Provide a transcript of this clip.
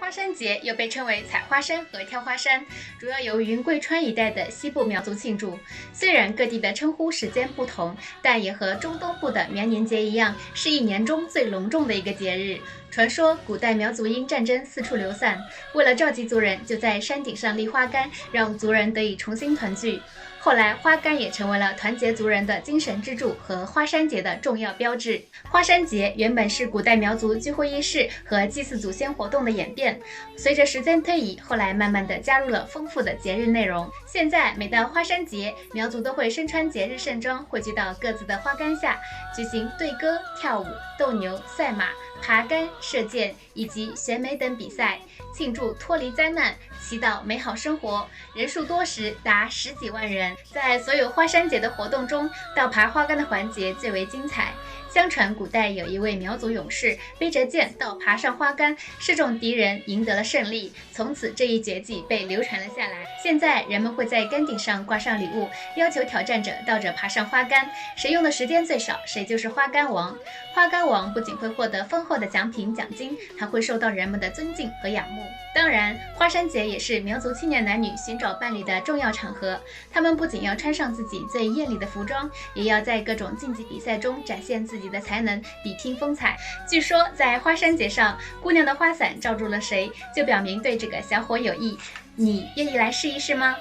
花山节又被称为采花山和挑花山，主要由云贵川一带的西部苗族庆祝。虽然各地的称呼时间不同，但也和中东部的苗年节一样，是一年中最隆重的一个节日。传说古代苗族因战争四处流散，为了召集族人，就在山顶上立花杆，让族人得以重新团聚。后来，花杆也成为了团结族人的精神支柱和花山节的重要标志。花山节原本是古代苗族聚会仪式和祭祀祖先活动的演变，随着时间推移，后来慢慢的加入了丰富的节日内容。现在每到花山节，苗族都会身穿节日盛装，汇聚到各自的花杆下，举行对歌、跳舞、斗牛、赛马、爬杆、射箭以及选美等比赛，庆祝脱离灾难，祈祷美好生活，人数多时达10几万人。在所有花山节的活动中，倒爬花杆的环节最为精彩。相传古代有一位苗族勇士背着剑倒爬上花杆，射中敌人，赢得了胜利。从此这一绝技被流传了下来。现在人们会在杆顶上挂上礼物，要求挑战者倒着爬上花杆，谁用的时间最少，谁就是花杆王。花杆王不仅会获得丰厚的奖品奖金，还会受到人们的尊敬和仰慕。当然，花山节也是苗族青年男女寻找伴侣的重要场合，他们不仅要穿上自己最艳丽的服装，也要在各种竞技比赛中展现自己的才能，比拼风采。据说在花山节上，姑娘的花伞罩住了谁，就表明对这个小伙有意。你愿意来试一试吗？